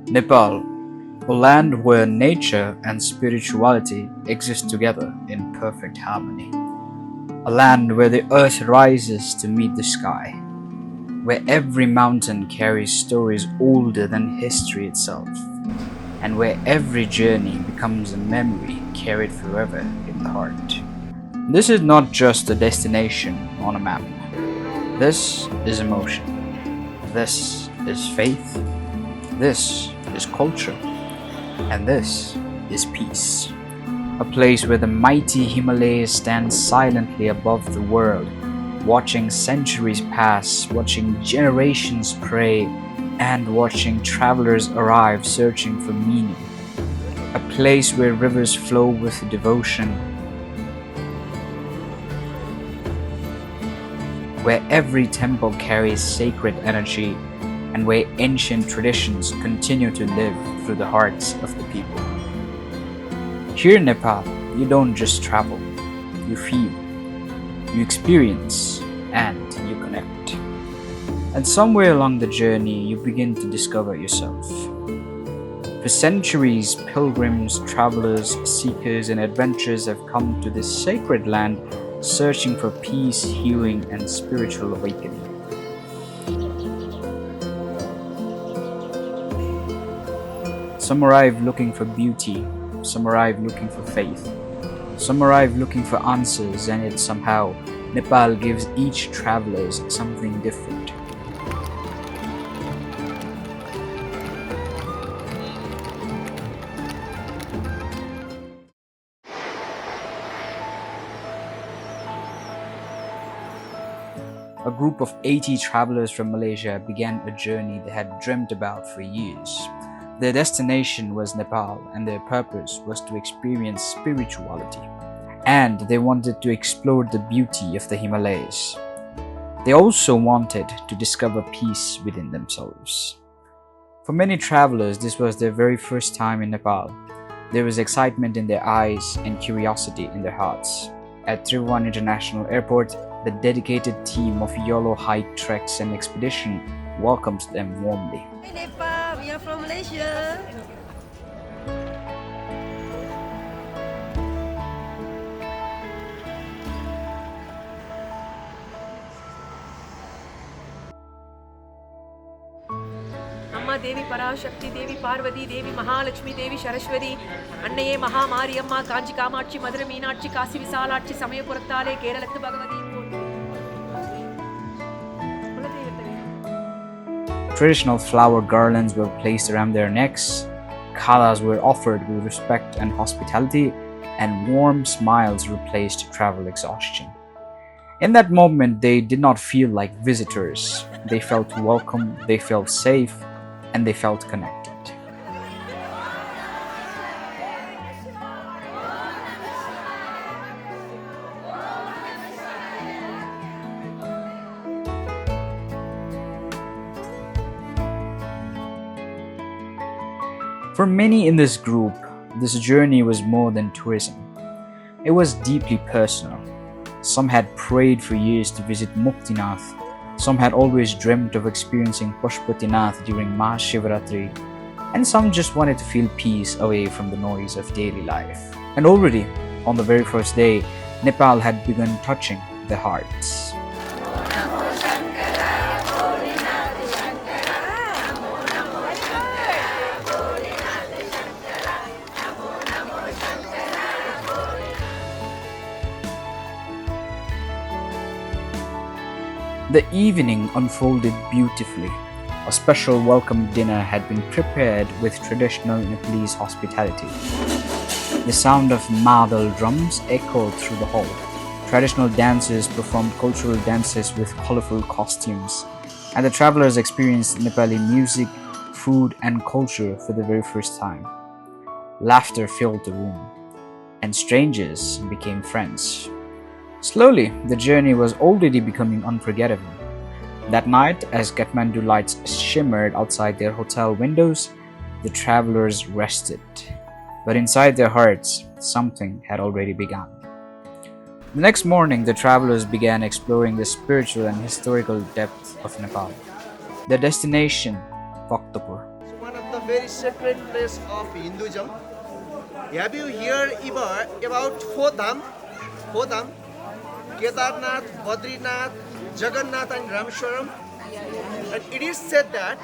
Nepal, a land where nature and spirituality exist together in perfect harmony. A land where the earth rises to meet the sky, where every mountain carries stories older than history itself, and where every journey becomes a memory carried forever in the heart. This is not just a destination on a map. This is emotion. This is faith. This is culture. And this is peace. A place where the mighty Himalayas stand silently above the world, watching centuries pass, watching generations pray, and watching travelers arrive searching for meaning. A place where rivers flow with devotion, where every temple carries sacred energy, and where ancient traditions continue to live through the hearts of the people. Here in Nepal, you don't just travel, you feel, you experience, and you connect. And somewhere along the journey, you begin to discover yourself. For centuries, pilgrims, travelers, seekers, and adventurers have come to this sacred land searching for peace, healing, and spiritual awakening. Some arrive looking for beauty, some arrive looking for faith, some arrive looking for answers, and yet somehow Nepal gives each traveler something different. A group of 80 travelers from Malaysia began a journey they had dreamt about for years. Their destination was Nepal, and their purpose was to experience spirituality. And they wanted to explore the beauty of the Himalayas. They also wanted to discover peace within themselves. For many travelers, this was their very first time in Nepal. There was excitement in their eyes and curiosity in their hearts. At Tribhuvan International Airport, the dedicated team of Yolo Hike Treks and Expedition welcomes them warmly. Hi Nepal, we are from Malaysia. Amma Devi Parashakti, Devi Parvati, Devi Mahalakshmi, Devi Saraswati, Annaye Maha Mariamma, Kanchi Kamachi, Madura Meenakshi, Kasi Visalachi, Samayapurattale, Keralatthu Bhagavati. Traditional flower garlands were placed around their necks, khalas were offered with respect and hospitality, and warm smiles replaced travel exhaustion. In that moment, they did not feel like visitors. They felt welcome, they felt safe, and they felt connected. For many in this group, this journey was more than tourism. It was deeply personal. Some had prayed for years to visit Muktinath. Some had always dreamt of experiencing Muktinath during Maha Shivaratri. And some just wanted to feel peace away from the noise of daily life. And already, on the very first day, Nepal had begun touching their hearts. The evening unfolded beautifully. A special welcome dinner had been prepared with traditional Nepalese hospitality. The sound of madal drums echoed through the hall. Traditional dancers performed cultural dances with colorful costumes, and the travelers experienced Nepali music, food, and culture for the very first time. Laughter filled the room, and strangers became friends. Slowly, the journey was already becoming unforgettable. That night, as Kathmandu lights shimmered outside their hotel windows, the travelers rested. But inside their hearts, something had already begun. The next morning, the travelers began exploring the spiritual and historical depth of Nepal. Their destination, Bhaktapur. One of the very sacred place of Hinduism. Have you heard ever about four dham? Four dham? Kedarnath, Badrinath, Jagannath and Rameshwaram. And it is said that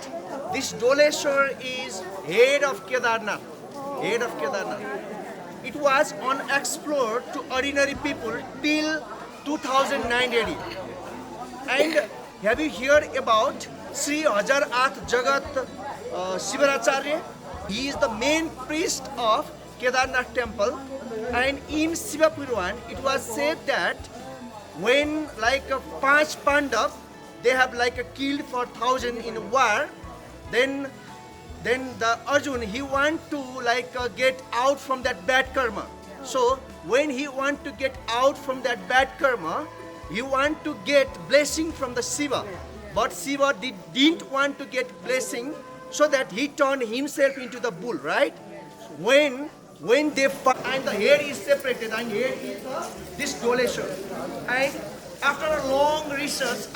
this Doleshwar is head of Kedarnath. Head of Kedarnath. It was unexplored to ordinary people till 2009 AD. And have you heard about Sri Hajar Ath Jagat Shivaracharya? He is the main priest of Kedarnath temple. And in Shiva Puran, it was said that when like a Panch Pandav, they have like a killed for 1,000 in war, then the Arjun, he want to like get out from that bad karma. So when he want to get out from that bad karma, he want to get blessing from the Shiva. But Shiva didn't want to get blessing, so that he turned himself into the bull, right? When they and the hair is separated, and here is this Doleshwar. And after a long research,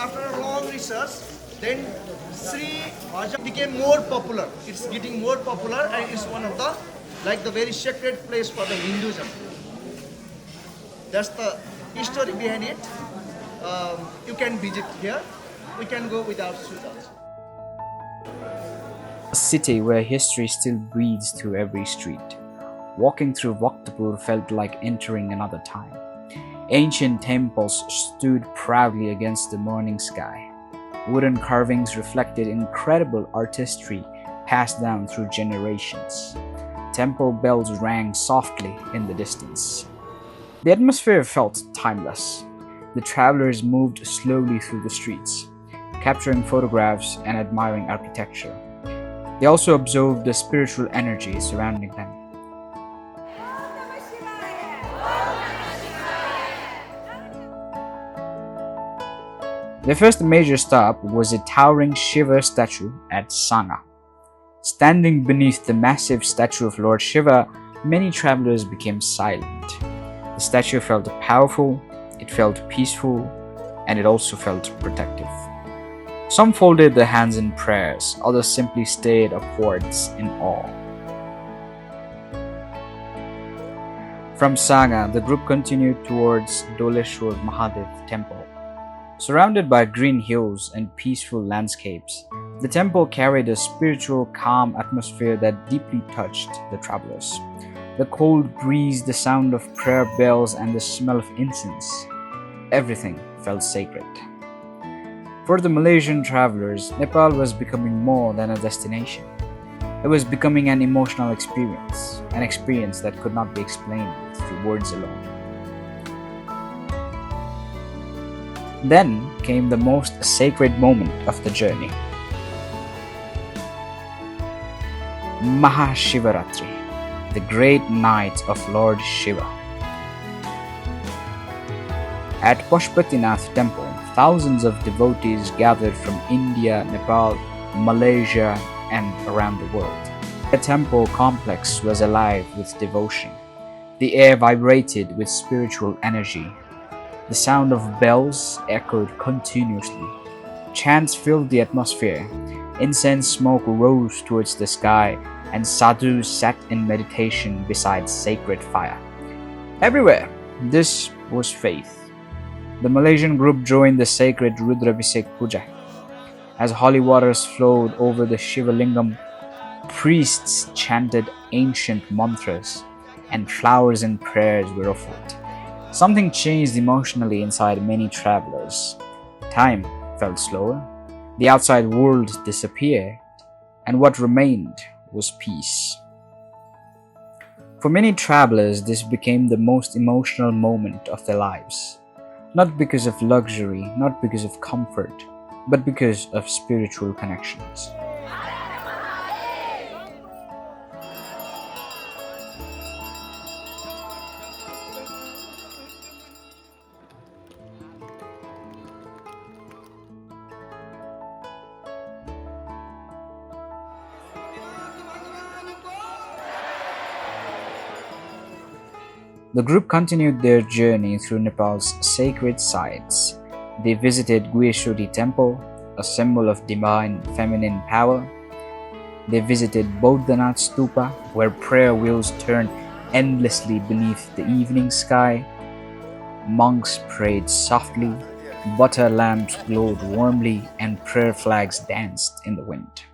then Sri Hajar became more popular. It's getting more popular, and it's one of the like the very sacred place for the Hinduism. That's the history behind it. You can visit here. We can go without shoes also. A city where history still breathes through every street. Walking through Bhaktapur felt like entering another time. Ancient temples stood proudly against the morning sky. Wooden carvings reflected incredible artistry passed down through generations. Temple bells rang softly in the distance. The atmosphere felt timeless. The travelers moved slowly through the streets, capturing photographs and admiring architecture. They also observed the spiritual energy surrounding them. Their first major stop was a towering Shiva statue at Sangha. Standing beneath the massive statue of Lord Shiva, many travelers became silent. The statue felt powerful, it felt peaceful, and it also felt protective. Some folded their hands in prayers, others simply stared upwards in awe. From Sangha, the group continued towards Doleshwar Mahadev temple. Surrounded by green hills and peaceful landscapes, the temple carried a spiritual, calm atmosphere that deeply touched the travelers. The cold breeze, the sound of prayer bells, and the smell of incense, everything felt sacred. For the Malaysian travelers, Nepal was becoming more than a destination. It was becoming an emotional experience, an experience that could not be explained through words alone. Then came the most sacred moment of the journey. Maha Shivaratri, the great night of Lord Shiva. At Muktinath temple, thousands of devotees gathered from India, Nepal, Malaysia, and around the world. The temple complex was alive with devotion. The air vibrated with spiritual energy. The sound of bells echoed continuously. Chants filled the atmosphere. Incense smoke rose towards the sky, and sadhus sat in meditation beside sacred fire. Everywhere, this was faith. The Malaysian group joined the sacred Rudrabhisek Puja. As holy waters flowed over the Shiva Lingam, priests chanted ancient mantras, and flowers and prayers were offered. Something changed emotionally inside many travelers. Time felt slower, the outside world disappeared, and what remained was peace. For many travelers, this became the most emotional moment of their lives. Not because of luxury, not because of comfort, but because of spiritual connections. The group continued their journey through Nepal's sacred sites. They visited Gueshwari temple, a symbol of divine feminine power. They visited Bodhanath Stupa, where prayer wheels turned endlessly beneath the evening sky. Monks prayed softly, butter lamps glowed warmly, and prayer flags danced in the wind.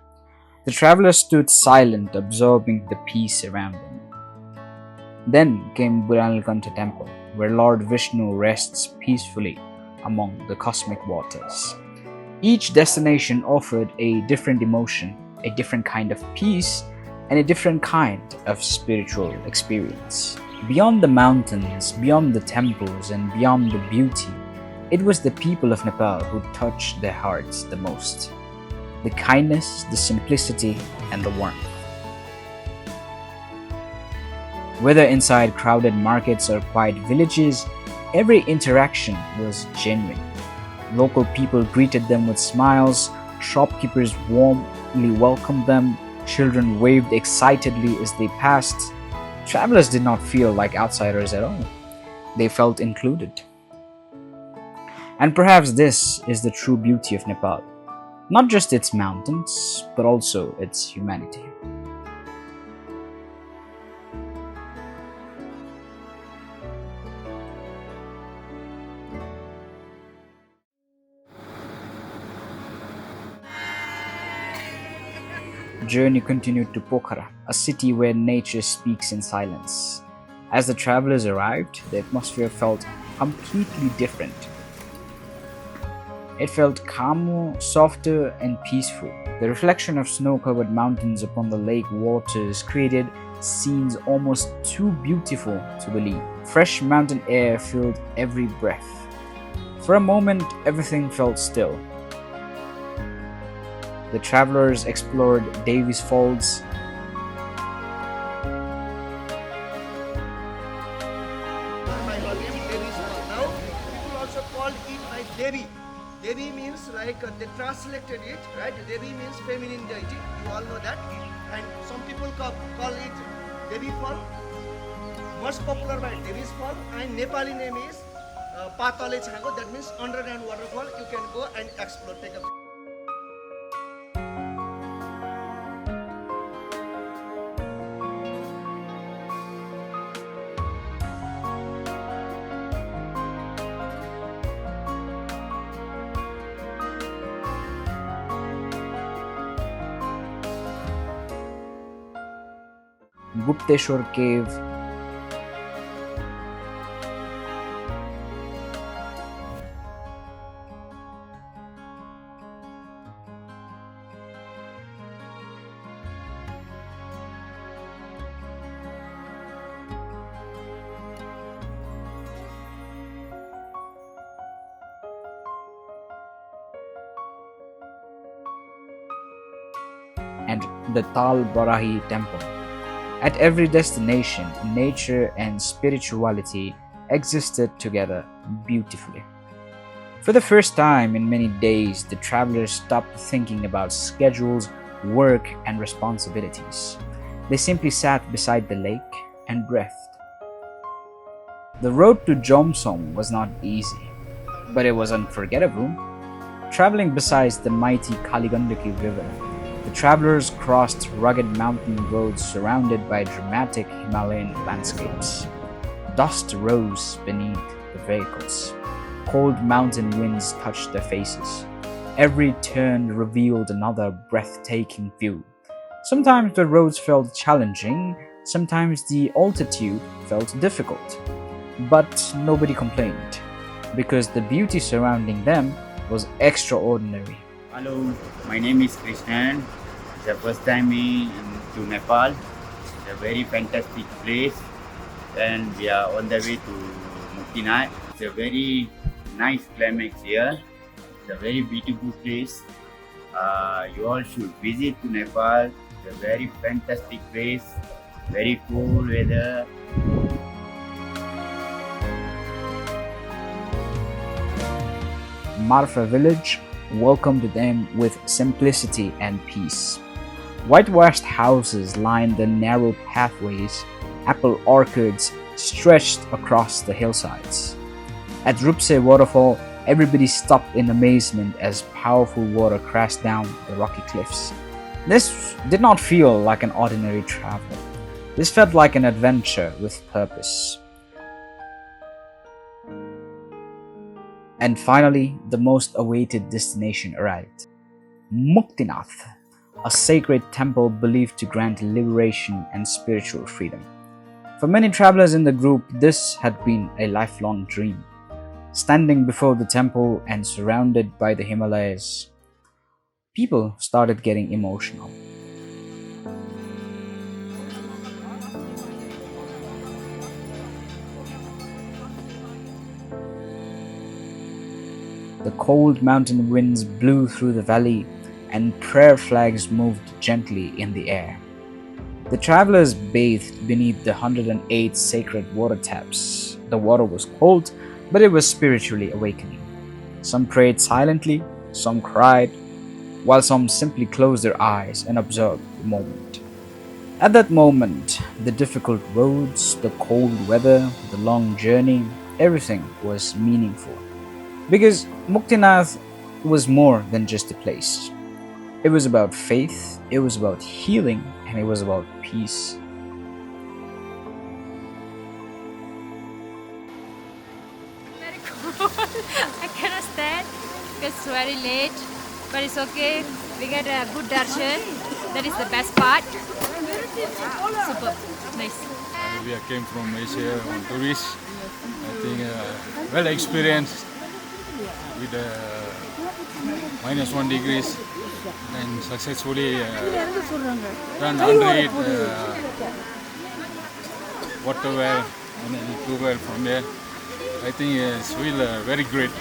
The travelers stood silent, absorbing the peace around them. Then came Buranilkantha temple, where Lord Vishnu rests peacefully among the cosmic waters. Each destination offered a different emotion, a different kind of peace, and a different kind of spiritual experience. Beyond the mountains, beyond the temples, and beyond the beauty, it was the people of Nepal who touched their hearts the most. The kindness, the simplicity, and the warmth. Whether inside crowded markets or quiet villages, every interaction was genuine. Local people greeted them with smiles, shopkeepers warmly welcomed them, children waved excitedly as they passed. Travelers did not feel like outsiders at all. They felt included. And perhaps this is the true beauty of Nepal. Not just its mountains, but also its humanity. The journey continued to Pokhara, a city where nature speaks in silence. As the travelers arrived, the atmosphere felt completely different. It felt calmer, softer, and peaceful. The reflection of snow-covered mountains upon the lake waters created scenes almost too beautiful to believe. Fresh mountain air filled every breath. For a moment, everything felt still. The travelers explored Davis Falls, My name Devi's Fall. Now, people also call it like Devi. Devi means like they translated it, right? Devi means feminine deity. You all know that. And some people call it Devi Fall. Most popular by Devi's Fall. And Nepali name is Patale Chango. That means underground waterfall. You can go and explore. Take a Gupteshwar Cave, and the Tal Barahi Temple. At every destination, nature and spirituality existed together beautifully. For the first time in many days, the travelers stopped thinking about schedules, work, and responsibilities. They simply sat beside the lake and breathed. The road to Jomsom was not easy, but it was unforgettable. Traveling beside the mighty Kaligandaki River, the travelers crossed rugged mountain roads surrounded by dramatic Himalayan landscapes. Dust rose beneath the vehicles. Cold mountain winds touched their faces. Every turn revealed another breathtaking view. Sometimes the roads felt challenging, sometimes the altitude felt difficult. But nobody complained, because the beauty surrounding them was extraordinary. Hello, my name is Krishnan. It's the first time to Nepal. It's a very fantastic place, and we are on the way to Muktinath. It's a very nice climate here. It's a very beautiful place. You all should visit to Nepal. It's a very fantastic place. Very cool weather. Marfa village welcomed them with simplicity and peace. Whitewashed houses lined the narrow pathways, apple orchards stretched across the hillsides. At Rupse waterfall, everybody stopped in amazement as powerful water crashed down the rocky cliffs. This did not feel like an ordinary travel. This felt like an adventure with purpose. And finally, the most awaited destination arrived. Muktinath, a sacred temple believed to grant liberation and spiritual freedom. For many travelers in the group, this had been a lifelong dream. Standing before the temple and surrounded by the Himalayas, people started getting emotional. The cold mountain winds blew through the valley, and prayer flags moved gently in the air. The travelers bathed beneath the 108 sacred water taps. The water was cold, but it was spiritually awakening. Some prayed silently, some cried, while some simply closed their eyes and observed the moment. At that moment, the difficult roads, the cold weather, the long journey, everything was meaningful. Because Muktinath was more than just a place. It was about faith, it was about healing, and it was about peace. Very cold. I cannot stand because it's very late, but it's okay. We get a good darshan. That is the best part. Super nice. We came from Malaysia on tourist. I think well experienced with -1 degrees and successfully run under it water well and then do well from there. I think it's really very great,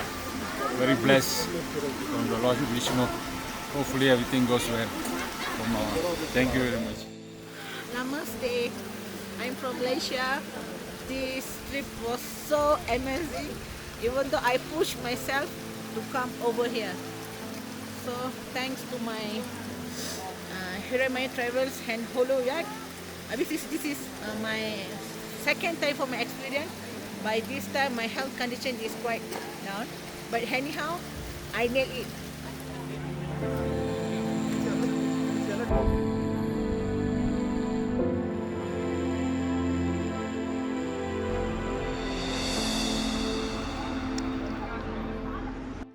very blessed from the Lord Vishnu. Hopefully everything goes well from thank you very much. Namaste. I'm from Malaysia. This trip was so amazing. Even though I pushed myself to come over here. So thanks to my Hiramaya Travels and Yolo Hike. This is my second time for my experience. By this time my health condition is quite down. But anyhow, I nailed it.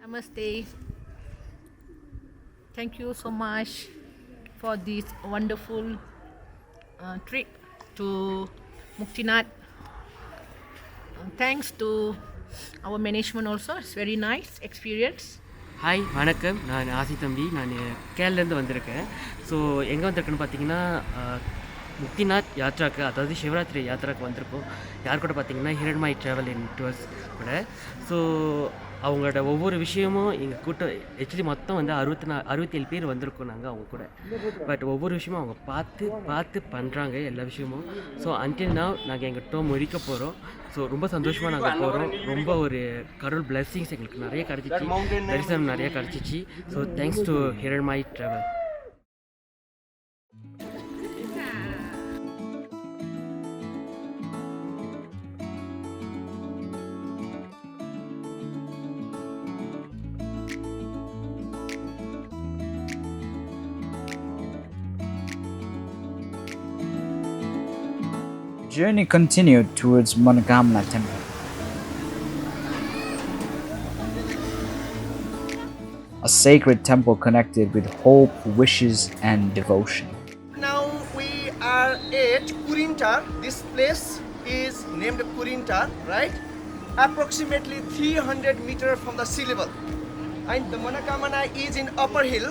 Namaste. Thank you so much for this wonderful trip to Muktinath. Thanks to our management also. It's very nice experience. Hi வணக்கம், நான் ஆசி தம்பி. நான் கேரளேருந்து வந்திருக்கேன். So எங்கே வந்திருக்கேன்னு பார்த்தீங்கன்னா முக்திநாத் யாத்ராக்கு, அதாவது சிவராத்திரி யாத்ராக்கு வந்திருக்கோம். யார் கூட பார்த்தீங்கன்னா ஹிரண்மாய் ட்ராவல் இன் டூர்ஸ் கூட. ஸோ அவங்களோட ஒவ்வொரு விஷயமும் எங்கள் கூட்டம் ஆக்சுவலி மொத்தம் வந்து 67 பேர் வந்திருக்கோம் நாங்கள் அவங்க கூட. பட் ஒவ்வொரு விஷயமும் அவங்க பார்த்து பண்ணுறாங்க எல்லா விஷயமும். ஸோ அன்டில் நவ் நாங்கள் எங்கள் டோம் முடிக்க போகிறோம். ஸோ ரொம்ப சந்தோஷமாக நாங்கள் போகிறோம். ரொம்ப ஒரு கடவுள் பிளெஸ்ஸிங்ஸ் எங்களுக்கு நிறைய கிடச்சிச்சு, தரிசனம் நிறைய கிடச்சிச்சு. So thanks to Hiranmayi travel. The journey continued towards Monogamna temple. A sacred temple connected with hope, wishes, and devotion. Now we are at Kurintar. This place is named Kurintar, right? Approximately 300 meters from the sea level. And the Monogamna is in upper hill.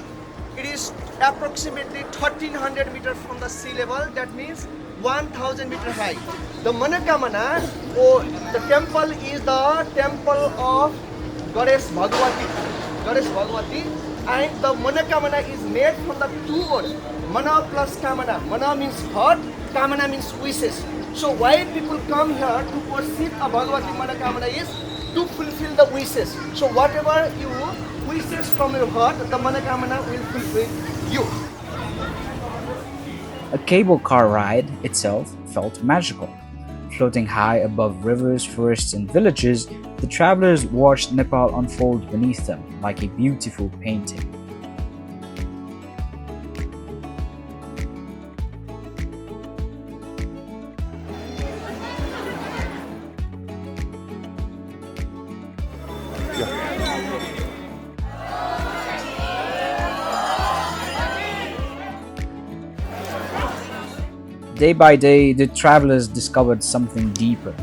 It is approximately 1300 meters from the sea level. That means 1000 meter high. The Monogamna, the temple is the temple of Goddess Bhagavati. And the Monogamna is made from the two words, Mana plus Kamana. Mana means heart, Kamana means wishes. So why people come here to worship a Bhagavati Monogamna is to fulfill the wishes. So whatever you wishes from your heart, the Monogamna will fulfill you. A cable car ride itself felt magical. Floating high above rivers, forests, and villages, the travelers watched Nepal unfold beneath them like a beautiful painting. Day by day, the travelers discovered something deeper.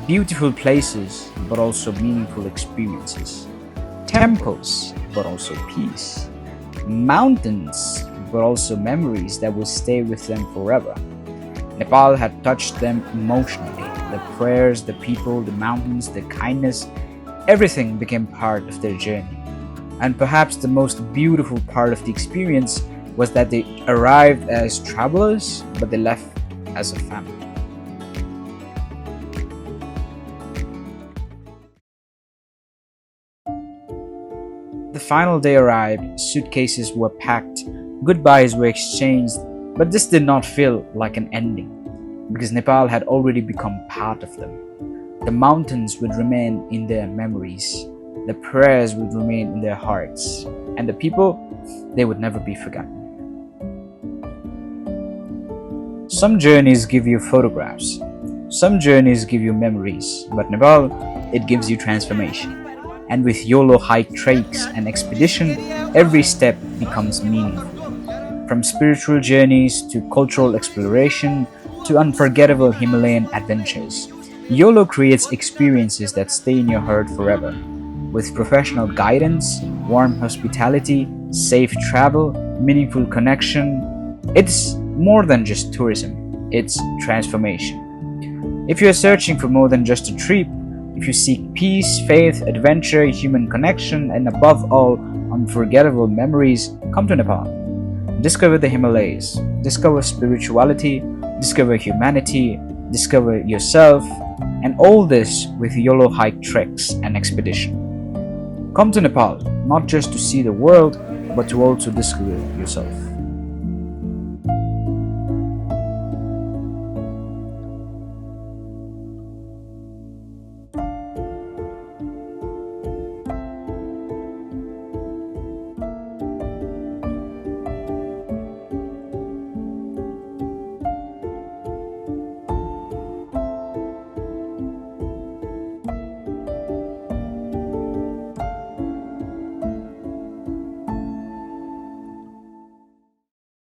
Beautiful places, but also meaningful experiences. Temples, but also peace. Mountains, but also memories that will stay with them forever. Nepal had touched them emotionally. The prayers, the people, the mountains, the kindness, everything became part of their journey. And perhaps the most beautiful part of the experience was that they arrived as travelers, but they left as a family. The final day arrived, suitcases were packed, goodbyes were exchanged, but this did not feel like an ending, because Nepal had already become part of them. The mountains would remain in their memories, the prayers would remain in their hearts, and the people, they would never be forgotten. Some journeys give you photographs, some journeys give you memories, but Nepal, it gives you transformation. And with Yolo Hike treks and expedition, every step becomes meaningful. From spiritual journeys to cultural exploration to unforgettable Himalayan adventures, Yolo creates experiences that stay in your heart forever. With professional guidance, warm hospitality, safe travel, meaningful connection, it's more than just tourism, it's transformation. If you're searching for more than just a trip, if you seek peace, faith, adventure, human connection, and above all, unforgettable memories, come to Nepal. Discover the Himalayas, discover spirituality, discover humanity, discover yourself, and all this with Yolo Hike treks and expedition. Come to Nepal, not just to see the world, but to also discover yourself.